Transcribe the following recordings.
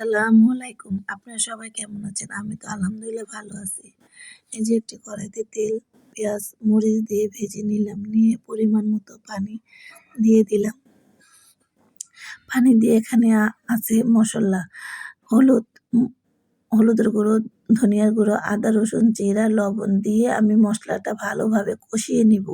আসসালামু আলাইকুম। আপনারা সবাই কেমন আছেন? আমি তো আলহামদুলিল্লাহ ভালো আছি। এই যে একটি কড়াইতে তেল, পেঁয়াজ, মরিচ দিয়ে ভেজে নিলাম। নিয়ে পরিমাণ মতো পানি দিয়ে দিলাম। পানি দিয়ে এখানে আছে মসলা, হলুদ, হলুদের গুঁড়ো, ধনিয়ার গুঁড়ো, আদা, রসুন, জিরা, লবণ দিয়ে আমি মসলাটা ভালোভাবে কষিয়ে নিব।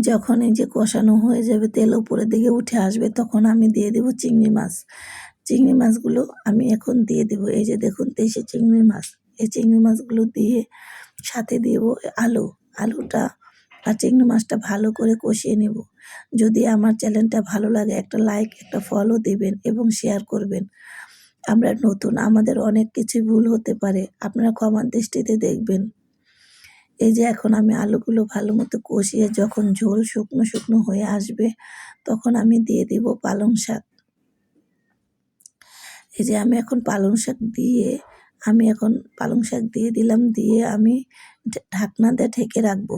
যখন এই যে কষানো হয়ে যাবে, তেল উপরের দিকে উঠে আসবে, তখন আমি দিয়ে দেব চিংড়ি মাছ। চিংড়ি মাছগুলো আমি এখন দিয়ে দেব। এই যে দেখুন দেশি চিংড়ি মাছ। এই চিংড়ি মাছগুলো দিয়ে সাথে দেব আলু। আলুটা আর চিংড়ি মাছটা ভালো করে কষিয়ে নেব। যদি আমার চ্যানেলটা ভালো লাগে একটা লাইক, একটা ফলো দিবেন এবং শেয়ার করবেন। আমরা নতুন, আমাদের অনেক কিছুই ভুল হতে পারে। আপনারা ক্ষমার দৃষ্টিতে দেখবেন। এই যে এখন আমি আলুগুলো ভালো মতো কষিয়ে যখন ঝোল শুকনো শুকনো হয়ে আসবে, তখন আমি দিয়ে দিব পালং শাক। এই যে আমি এখন পালং শাক দিয়ে দিলাম, দিয়ে আমি ঢাকনা দিয়ে ঢেকে রাখবো।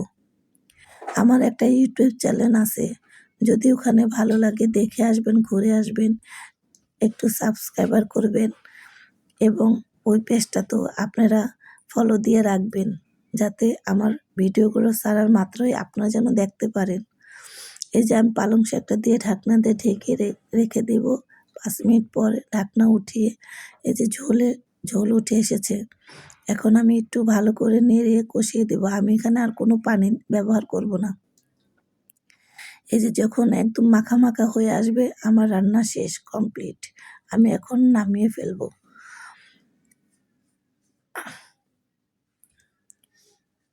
আমার একটা ইউটিউব চ্যানেল আছে, যদি ওখানে ভালো লাগে দেখে আসবেন, ঘুরে আসবেন, একটু সাবস্ক্রাইবার করবেন এবং ওই পেজটা তো আপনারা ফলো দিয়ে রাখবেন, যাতে আমার ভিডিওগুলো ছাড়ার মাত্রই আপনারা যেন দেখতে পারেন। এই যে আমি পালং শাকটা দিয়ে ঢাকনা দিয়ে ঢেকে রেখে দেব। 5 মিনিট পর ঢাকনা উঠিয়ে এই যে ঝোল উঠে এসেছে। এখন আমি একটু ভালো করে নেড়ে কষিয়ে দেব। আমি এখানে আর কোনো পানি ব্যবহার করব না। এই যে যখন একদম মাখা মাখা হয়ে আসবে, আমার রান্না শেষ, কমপ্লিট। আমি এখন নামিয়ে ফেলবো।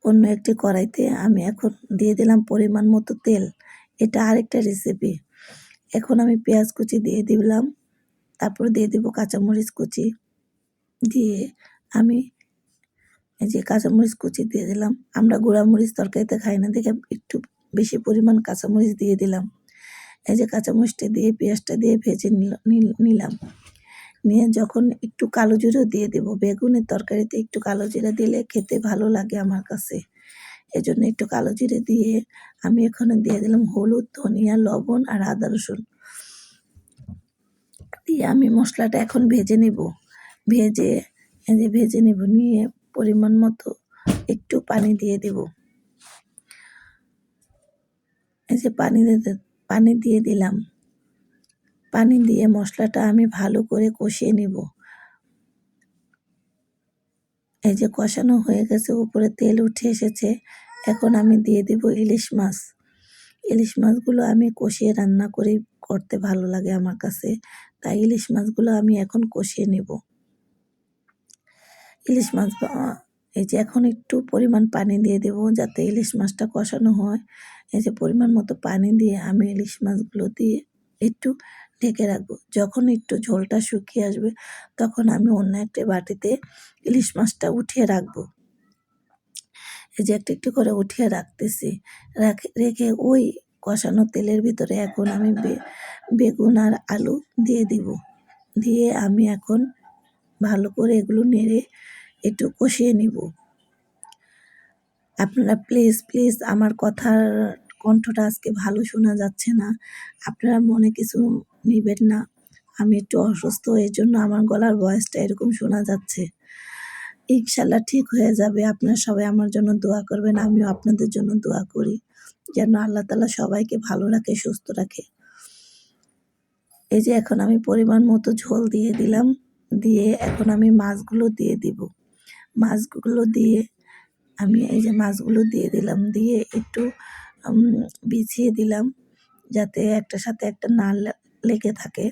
অন্য একটি কড়াইতে আমি এখন দিয়ে দিলাম পরিমাণ মতো তেল। এটা আরেকটা রেসিপি। এখন আমি পেঁয়াজ কুচি দিয়ে দিলাম, তারপর দিয়ে দিব কাঁচামরিচ কুচি। দিয়ে আমি এই যে কাঁচামরিচ কুচি দিয়ে দিলাম। আমরা গুঁড়ামরিচ তরকারিতে খাই না দেখে একটু বেশি পরিমাণ কাঁচামরিচ দিয়ে দিলাম। এই যে কাঁচামরিচটা দিয়ে পেঁয়াজটা দিয়ে ভেজে নিলাম। নিয়ে যখন একটু কালো জিরা দিয়ে দেব, বেগুনের তরকারিতে একটু কালো জিরা দিলে খেতে ভালো লাগে আমার কাছে। এজন্য একটু কালো জিরে দিয়ে আমি এখানে দিয়ে দিলাম হলুদ, ধনিয়া, লবণ আর আদা রসুন দিয়ে আমি মশলাটা এখন ভেজে নেব। নিয়ে পরিমাণ মতো একটু পানি দিয়ে দেব। এই যে পানি দিয়ে দিলাম। পানি দিয়ে মশলাটা আমি ভালো করে কষিয়ে নেব। এই যে কষানো হয়ে গেছে, উপরে তেল উঠে এসেছে। এখন আমি দিয়ে দেব ইলিশ মাছ। ইলিশ মাছগুলো আমি কষিয়ে রান্না করতে ভালো লাগে আমার কাছে, তাই ইলিশ মাছগুলো আমি এখন কষিয়ে নেব। ইলিশ মাছ এই যে এখন একটু পরিমাণ পানি দিয়ে দেব, যাতে ইলিশ মাছটা কষানো হয়। এই যে পরিমাণ মতো পানি দিয়ে আমি ইলিশ মাছগুলো দিয়ে একটু ঢেকে রাখবো। যখন একটু ঝোলটা শুকিয়ে আসবে, তখন আমি অন্য একটা বাটিতে ইলিশ মাছটা উঠিয়ে রাখবো। এই যে একটু একটু করে উঠিয়ে রাখতেছি। রেখে ওই কষানো তেলের ভিতরে এখন আমি বেগুন আর আলু দিয়ে দিব। দিয়ে আমি এখন ভালো করে এগুলো নেড়ে একটু কষিয়ে নিব। আপনারা প্লিজ আমার কথার কণ্ঠটা আজকে ভালো শোনা যাচ্ছে না, আপনারা মনে কিছু নিবেন না। আমি একটু অসুস্থ, এই জন্য আমার গলার ভয়েসটা এরকম শোনা যাচ্ছে। ইনশাল্লাহ ঠিক হয়ে যাবে। আপনারা সবাই আমার জন্য দোয়া করবেন, আমিও আপনাদের জন্য দোয়া করি যেন আল্লাহ তাআলা সবাইকে ভালো রাখে, সুস্থ রাখে। এই যে এখন আমি পরিমাণ মতো ঝোল দিয়ে দিলাম। দিয়ে এখন আমি মাছগুলো দিয়ে দিব। মাছগুলো দিয়ে মাছগুলো দিয়ে দিলাম, দিয়ে একটু বিছিয়ে দিলাম, যাতে একটার সাথে একটা না লেগে থাকে।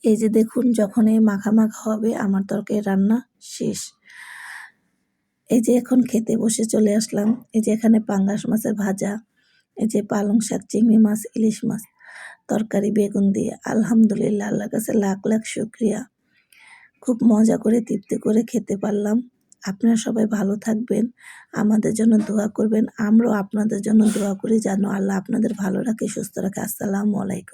এই যে দেখুন, যখন এই মাখা মাখা হবে, আমার তরকারি রান্না শেষ। এই যে এখন খেতে বসে চলে আসলাম। এই যে এখানে পাঙ্গাস মাছের ভাজা, এই যে পালং শাক, চিংড়ি মাছ, ইলিশ মাছ তরকারি, বেগুন দিয়ে। আলহামদুলিল্লাহ, আল্লাহর কাছে লাখ লাখ শুকরিয়া। খুব মজা করে তৃপ্তি করে খেতে পারলাম। আপনারা সবাই ভালো থাকবেন, আমাদের জন্য দোয়া করবেন। আমরাও আপনাদের জন্য দোয়া করি যেন আল্লাহ আপনাদের ভালো রাখে, সুস্থ রাখে। আসসালামু আলাইকুম।